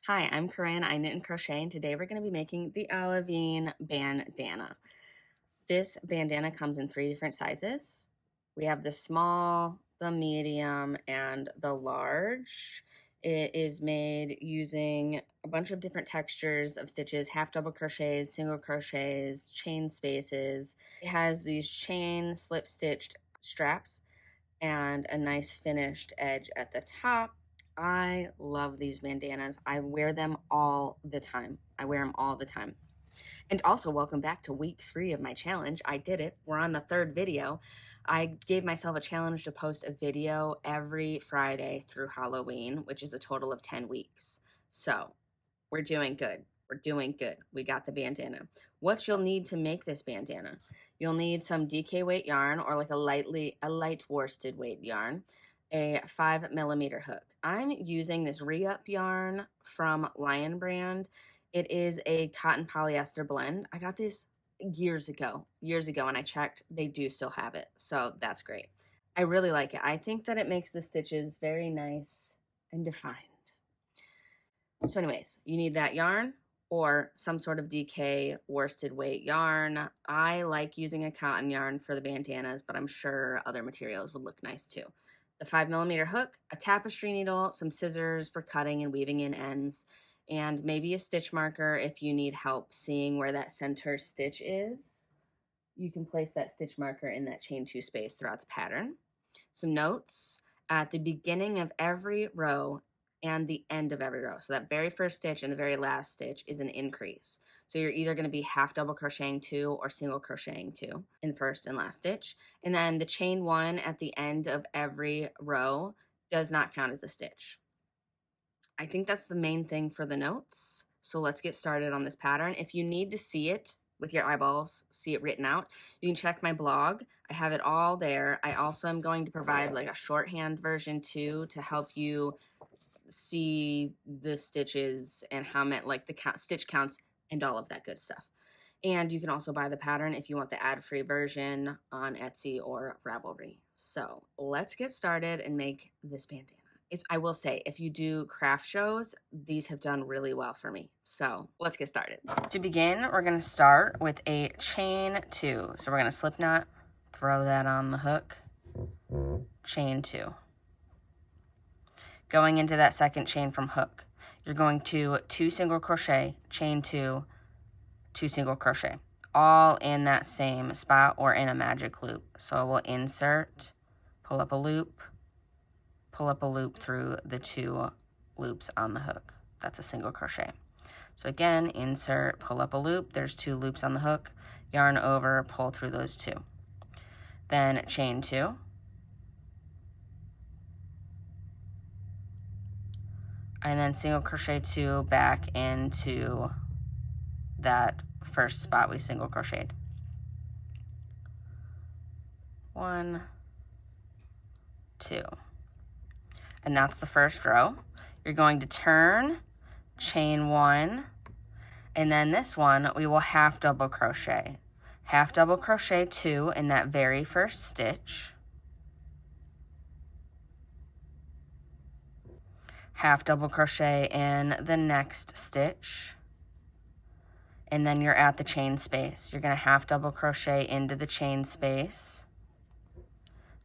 Hi, I'm Corinne. I knit and crochet, and today we're going to be making the Olivine Bandana. This bandana comes in 3 different sizes. We have the small, the medium, and the large. It is made using a bunch of different textures of stitches, half double crochets, single crochets, chain spaces. It has these chain slip stitched straps and a nice finished edge at the top. I love these bandanas. I wear them all the time. And also, welcome back to week 3 of my challenge. I did it. We're on the 3rd video. I gave myself a challenge to post a video every Friday through Halloween, which is a total of 10 weeks. So we're doing good. We're doing good. We got the bandana. What you'll need to make this bandana: you'll need some DK weight yarn, or like a light worsted weight yarn, a 5mm hook. I'm using this re-up yarn from Lion Brand. It is a cotton polyester blend. I got this years ago, and I checked. They do still have it, so that's great. I really like it. I think that it makes the stitches very nice and defined. So anyways, you need that yarn or some sort of DK worsted weight yarn. I like using a cotton yarn for the bandanas, but I'm sure other materials would look nice too. The 5mm hook, a tapestry needle, some scissors for cutting and weaving in ends, and maybe a stitch marker if you need help seeing where that center stitch is. You can place that stitch marker in that chain 2 space throughout the pattern. Some notes at the beginning of every row and the end of every row. So that very first stitch and the very last stitch is an increase. So you're either going to be half double crocheting 2 or single crocheting 2 in the first and last stitch. And then the chain 1 at the end of every row does not count as a stitch. I think that's the main thing for the notes. So let's get started on this pattern. If you need to see it with your eyeballs, see it written out, you can check my blog. I have it all there. I also am going to provide like a shorthand version too to help you see the stitches and how many, like the stitch counts and all of that good stuff. And you can also buy the pattern if you want the ad-free version on Etsy or Ravelry. So let's get started and make this bandana. I will say, if you do craft shows, these have done really well for me. So let's get started. To begin, we're going to start with a chain 2. So we're going to slip knot, throw that on the hook, chain 2. Going into that second chain from hook, you're going to 2 single crochet, chain 2, 2 single crochet, all in that same spot or in a magic loop. So we'll insert, pull up a loop through the 2 loops on the hook. That's a single crochet. So again, insert, pull up a loop. There's 2 loops on the hook. Yarn over, pull through those 2. Then chain 2. And then single crochet 2 back into that first spot we single crocheted. 1, 2. And that's the first row. You're going to turn, chain 1, and then this one we will half double crochet. Half double crochet 2 in that very first stitch. Half double crochet in the next stitch. And then you're at the chain space. You're going to half double crochet into the chain space.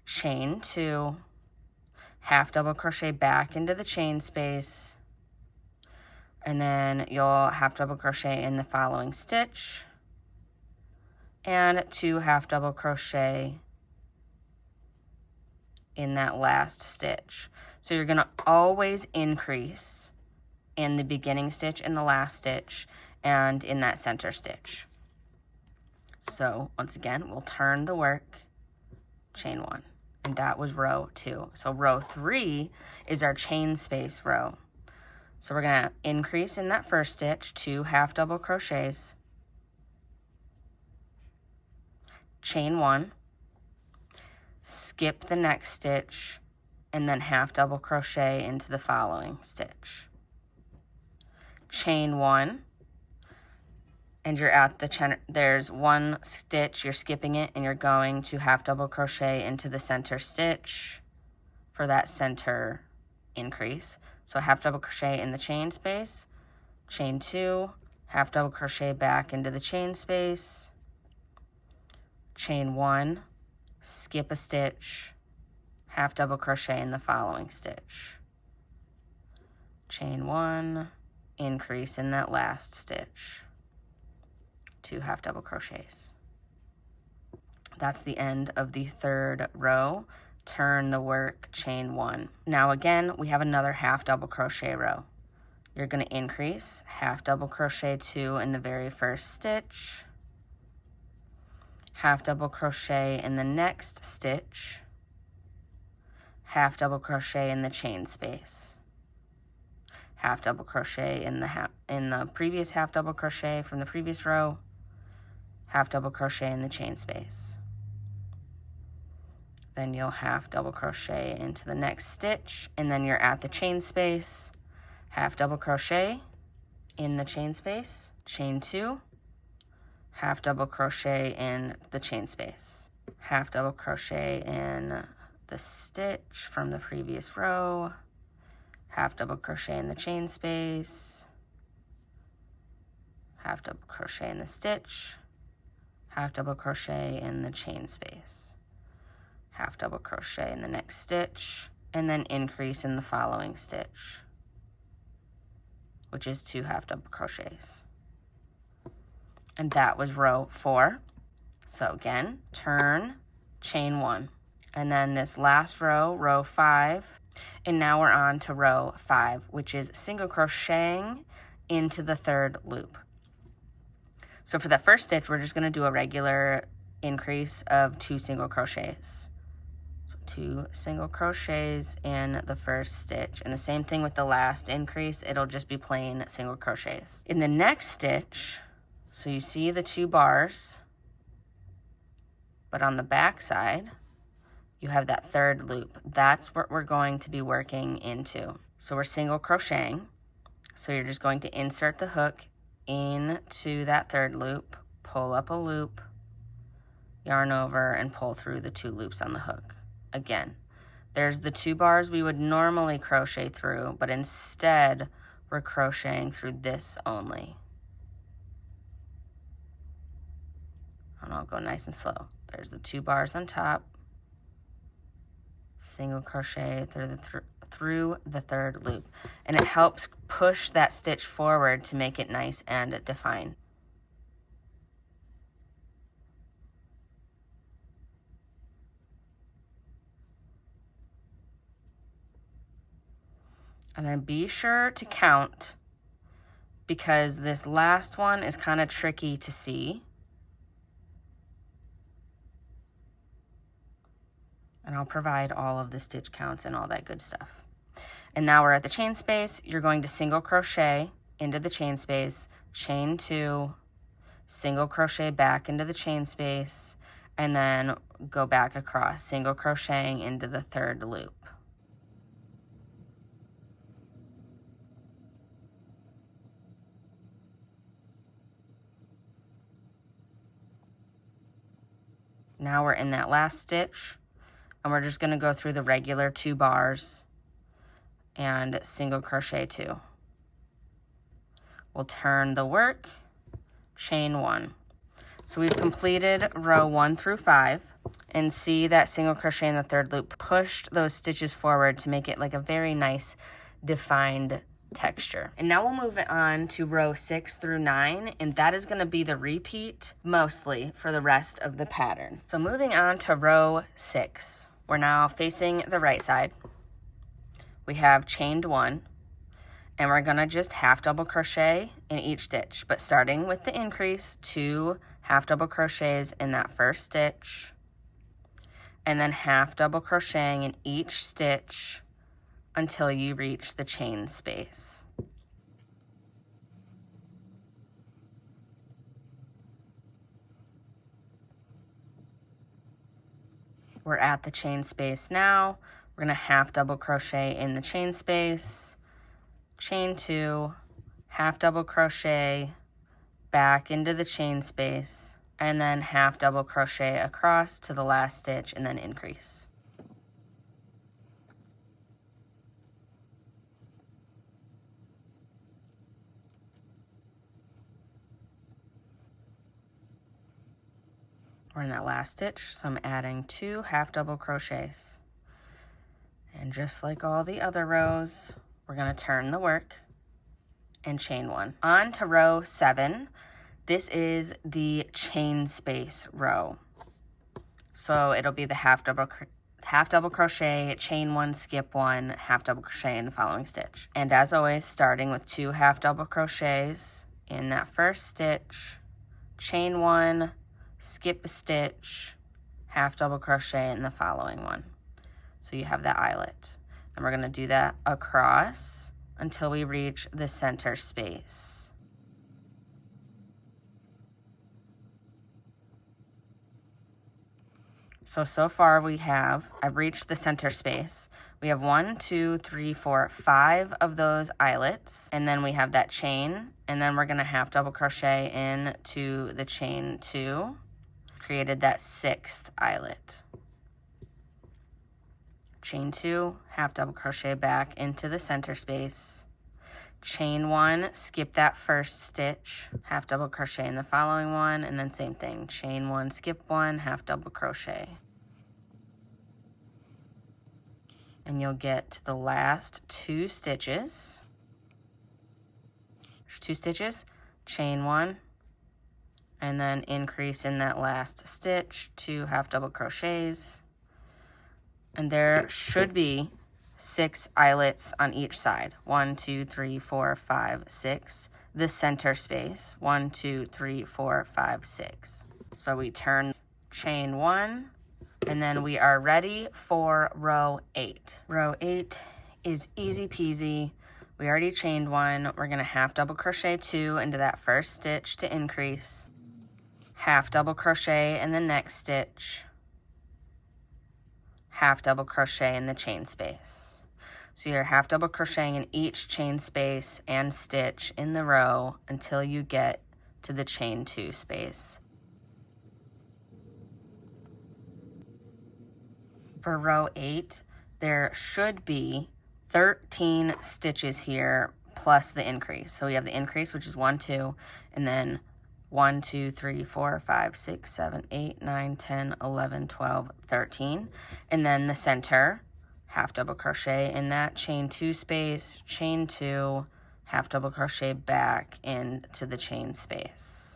Chain 2. Half double crochet back into the chain space, and then you'll half double crochet in the following stitch, and 2 half double crochet in that last stitch. So you're going to always increase in the beginning stitch, in the last stitch, and in that center stitch. So once again, we'll turn the work, chain 1. And that was row 2. So row 3 is our chain space row. So we're going to increase in that first stitch, 2 half double crochets, chain 1, skip the next stitch, and then half double crochet into the following stitch. Chain 1, and you're at the there's 1 stitch, you're skipping it, and you're going to half double crochet into the center stitch for that center increase. So half double crochet in the chain space, chain 2, half double crochet back into the chain space, chain 1, skip a stitch, half double crochet in the following stitch, chain 1, increase in that last stitch, 2 half double crochets. That's the end of the third row. Turn the work, chain 1. Now again, we have another half double crochet row. You're going to increase, half double crochet 2 in the very first stitch, half double crochet in the next stitch, half double crochet in the chain space, half double crochet in the previous half double crochet from the previous row, half double crochet in the chain space. Then you'll half double crochet into the next stitch, and then you're at the chain space, half double crochet in the chain space, chain 2, half double crochet in the chain space, half double crochet in the stitch from the previous row, half double crochet in the chain space, half double crochet in the stitch, half double crochet in the chain space, half double crochet in the next stitch, and then increase in the following stitch, which is 2 half double crochets. And that was row 4. So again, turn, chain 1. And then this last row, row 5, and now we're on to row 5, which is single crocheting into the third loop. So for that first stitch, we're just going to do a regular increase of 2 single crochets. 2 single crochets in the first stitch, and the same thing with the last increase, it'll just be plain single crochets. In the next stitch, so you see the 2 bars, but on the back side you have that third loop. That's what we're going to be working into. So we're single crocheting, so you're just going to insert the hook into that third loop, pull up a loop, yarn over, and pull through the 2 loops on the hook. Again, there's the 2 bars we would normally crochet through, but instead we're crocheting through this only. And I'll go nice and slow. There's the 2 bars on top, single crochet through the third loop, and it helps push that stitch forward to make it nice and defined. And then be sure to count, because this last one is kind of tricky to see. And I'll provide all of the stitch counts and all that good stuff. And now we're at the chain space. You're going to single crochet into the chain space, chain 2, single crochet back into the chain space, and then go back across, single crocheting into the third loop. Now we're in that last stitch, and we're just going to go through the regular 2 bars and single crochet 2. We'll turn the work, chain 1. So we've completed row 1 through 5, and see that single crochet in the third loop pushed those stitches forward to make it like a very nice defined texture. And now we'll move it on to row 6 through 9, and that is going to be the repeat mostly for the rest of the pattern. So moving on to row 6, we're now facing the right side. We have chained 1, and we're going to just half double crochet in each stitch, but starting with the increase, 2 half double crochets in that first stitch, and then half double crocheting in each stitch until you reach the chain space. We're at the chain space now. We're going to half double crochet in the chain space, chain 2, half double crochet back into the chain space, and then half double crochet across to the last stitch and then increase. We're in that last stitch, so I'm adding 2 half double crochets. And just like all the other rows, we're going to turn the work and chain 1. On to row 7. This is the chain space row. So it'll be the half double crochet, chain 1, skip 1, half double crochet in the following stitch. And as always, starting with 2 half double crochets in that first stitch, chain 1, skip a stitch, half double crochet in the following one. So you have that eyelet. And we're going to do that across until we reach the center space. So far I've reached the center space. We have 1, 2, 3, 4, 5 of those eyelets, and then we have that chain, and then we're gonna half double crochet into the chain 2, created that 6th eyelet. Chain 2, half double crochet back into the center space, chain 1, skip that first stitch, half double crochet in the following one, and then same thing, chain 1, skip 1, half double crochet. And you'll get to the last 2 stitches. 2 stitches, chain 1, and then increase in that last stitch, 2 half double crochets. And there should be 6 eyelets on each side. 1, 2, 3, 4, 5, 6. The center space. 1, 2, 3, 4, 5, 6. So we turn, chain 1, and then we are ready for row 8. Row 8 is easy peasy. We already chained 1. We're gonna half double crochet 2 into that first stitch to increase. Half double crochet in the next stitch. Half double crochet in the chain space. So you're half double crocheting in each chain space and stitch in the row until you get to the chain 2 space. For row 8, there should be 13 stitches here plus the increase. So we have the increase, which is 1, 2, and then 1, 2, 3, 4, 5, 6, 7, 8, 9, 10, 11, 12, 13. And then the center, half double crochet in that chain 2 space, chain 2, half double crochet back into the chain space.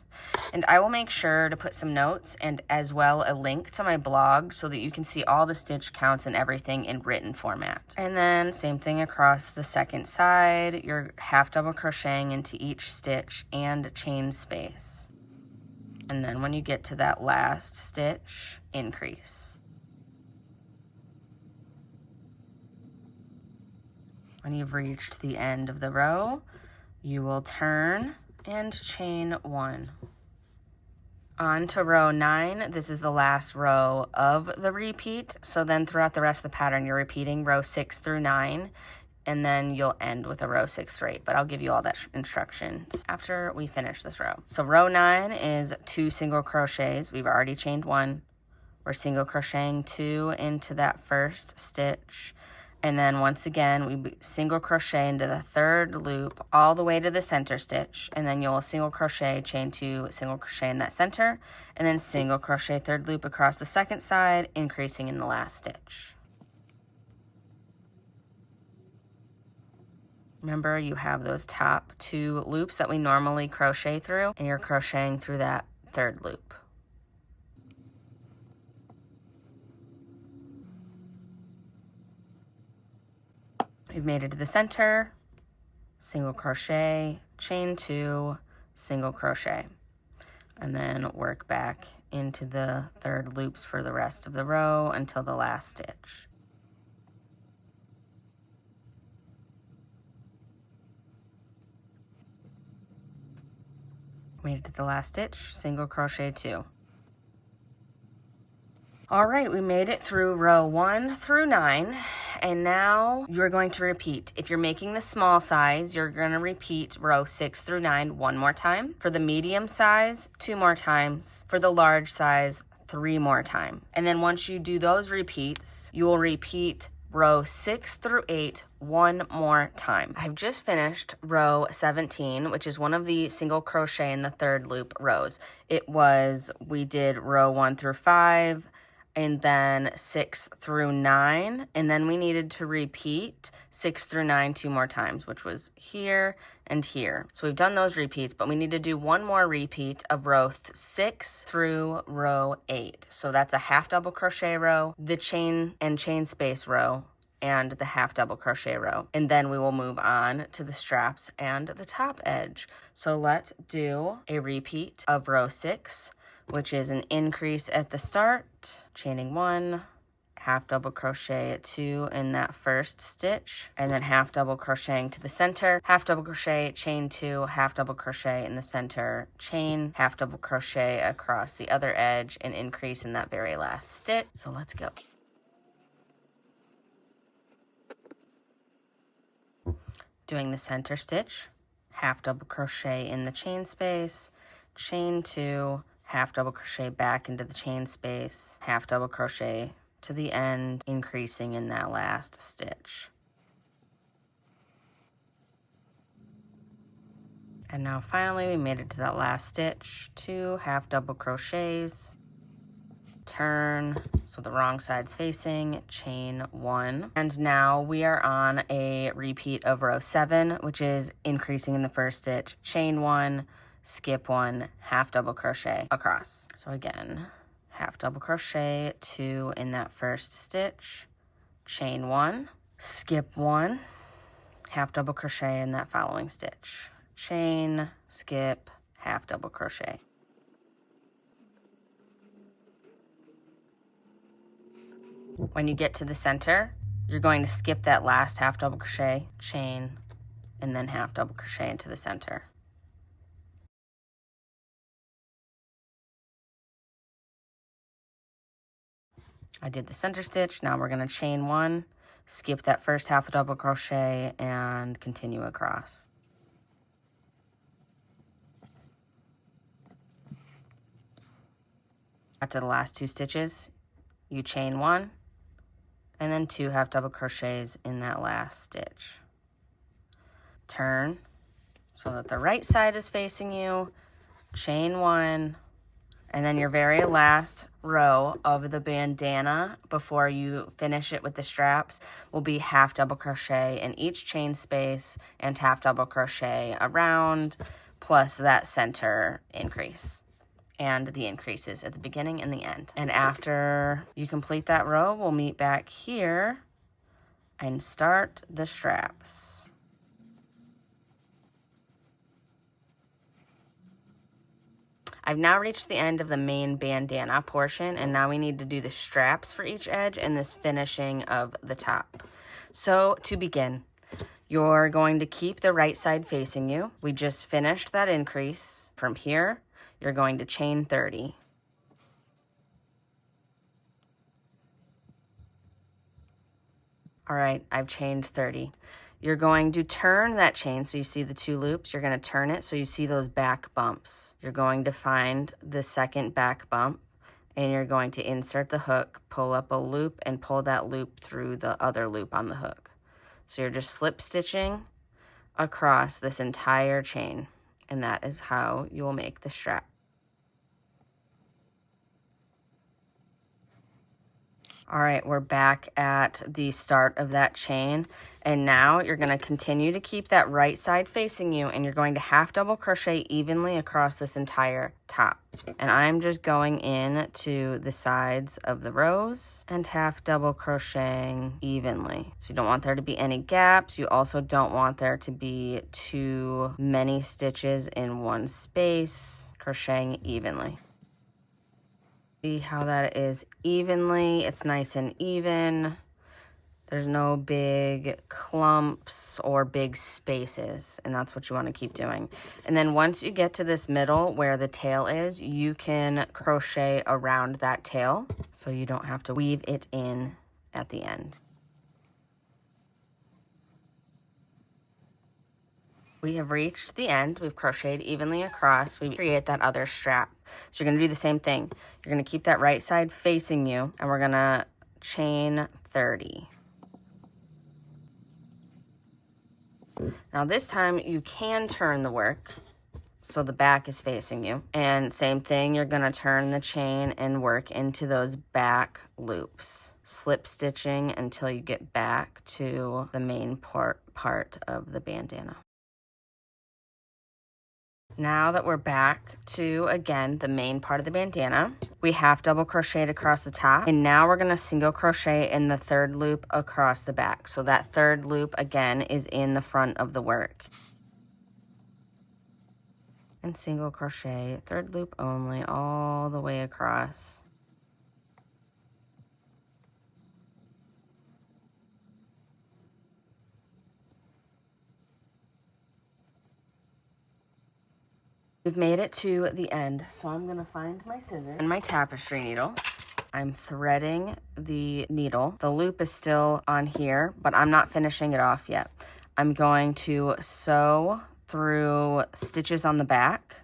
And I will make sure to put some notes and as well a link to my blog so that you can see all the stitch counts and everything in written format. And then same thing across the second side, you're half double crocheting into each stitch and chain space. And then when you get to that last stitch, increase. When you've reached the end of the row, you will turn and chain 1. On to row 9. This is the last row of the repeat. So then throughout the rest of the pattern, you're repeating row 6 through 9, and then you'll end with a row 6 through 8, but I'll give you all that instructions after we finish this row. So row 9 is 2 single crochets. We've already chained 1. We're single crocheting 2 into that first stitch. And then once again, we single crochet into the 3rd loop all the way to the center stitch. And then you'll single crochet, chain 2, single crochet in that center, and then single crochet 3rd loop across the second side, increasing in the last stitch. Remember, you have those top 2 loops that we normally crochet through, and you're crocheting through that 3rd loop. We've made it to the center, single crochet, chain 2, single crochet, and then work back into the 3rd loops for the rest of the row until the last stitch. Made it to the last stitch, single crochet 2. All right, we made it through row 1 through 9, and now you're going to repeat. If you're making the small size, you're going to repeat row 6 through 9 one more time. For the medium size, 2 more times. For the large size, 3 more times. And then once you do those repeats, you will repeat row 6 through 8 one more time. I've just finished row 17, which is one of the single crochet in the third loop rows. We did row 1 through 5, and then 6 through 9, and then we needed to repeat 6 through 9 two more times, which was here and here. So we've done those repeats, but we need to do one more repeat of row 6 through row 8. So that's a half double crochet row, the chain and chain space row, and the half double crochet row. And then we will move on to the straps and the top edge. So let's do a repeat of row 6, which is an increase at the start, chaining 1, half double crochet 2 in that first stitch, and then half double crocheting to the center, half double crochet, chain 2, half double crochet in the center, chain, half double crochet across the other edge, and increase in that very last stitch. So let's go. Doing the center stitch, half double crochet in the chain space, chain 2, half double crochet back into the chain space, half double crochet to the end, increasing in that last stitch. And now finally we made it to that last stitch, 2 half double crochets, turn, so the wrong side's facing, chain 1. And now we are on a repeat of row 7, which is increasing in the first stitch, chain 1, skip 1, half double crochet across. So again, half double crochet 2 in that first stitch, chain 1, skip 1, half double crochet in that following stitch, chain, skip, half double crochet. When you get to the center, you're going to skip that last half double crochet, chain, and then half double crochet into the center. I did the center stitch. Now we're going to chain 1, skip that first half double crochet, and continue across. After the last 2 stitches, you chain 1, and then 2 half double crochets in that last stitch. Turn so that the right side is facing you, chain 1, and then your very last row of the bandana before you finish it with the straps will be half double crochet in each chain space and half double crochet around, plus that center increase and the increases at the beginning and the end. And after you complete that row, we'll meet back here and start the straps. I've now reached the end of the main bandana portion, and now we need to do the straps for each edge and this finishing of the top. So to begin, you're going to keep the right side facing you. We just finished that increase. From here, you're going to chain 30. All right, I've chained 30. You're going to turn that chain so you see the 2 loops. You're going to turn it so you see those back bumps. You're going to find the second back bump, and you're going to insert the hook, pull up a loop, and pull that loop through the other loop on the hook. So you're just slip stitching across this entire chain, and that is how you will make the strap. All right, we're back at the start of that chain, and now you're going to continue to keep that right side facing you, and you're going to half double crochet evenly across this entire top. And I'm just going in to the sides of the rows and half double crocheting evenly. So you don't want there to be any gaps. You also don't want there to be too many stitches in one space. Crocheting evenly. See how that is evenly. It's nice and even. There's no big clumps or big spaces, and that's what you want to keep doing. And then once you get to this middle where the tail is, you can crochet around that tail so you don't have to weave it in at the end. We have reached the end. We've crocheted evenly across. We create that other strap. So you're going to do the same thing. You're going to keep that right side facing you, and we're going to chain 30. Now this time you can turn the work so the back is facing you. And same thing, you're gonna turn the chain and work into those back loops, slip stitching until you get back to the main part of the bandana. Now that we're back to, again, the main part of the bandana, we have double crocheted across the top, and now we're gonna single crochet in the third loop across the back. So that third loop, again, is in the front of the work. And single crochet, third loop only, all the way across. We've made it to the end, so I'm gonna find my scissors and my tapestry needle. I'm threading the needle. The loop is still on here, but I'm not finishing it off yet. I'm going to sew through stitches on the back,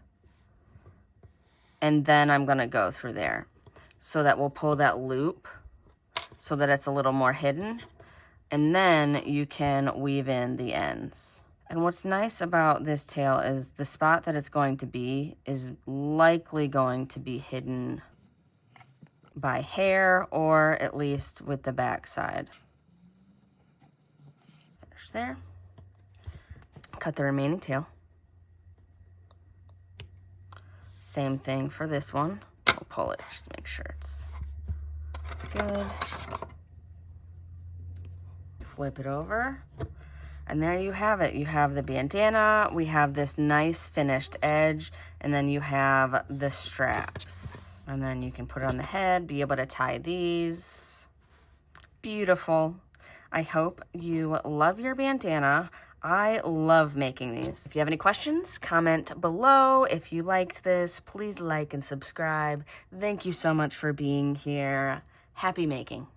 and then I'm gonna go through there. So that we'll pull that loop so that it's a little more hidden, and then you can weave in the ends. And what's nice about this tail is the spot that it's going to be is likely going to be hidden by hair, or at least with the back side. Finish there. Cut the remaining tail. Same thing for this one. We'll pull it just to make sure it's good. Flip it over. And there you have it. You have the bandana, we have this nice finished edge, and then you have the straps. And then you can put it on the head, be able to tie these. Beautiful. I hope you love your bandana. I love making these. If you have any questions, comment below. If you liked this, please like and subscribe. Thank you so much for being here. Happy making.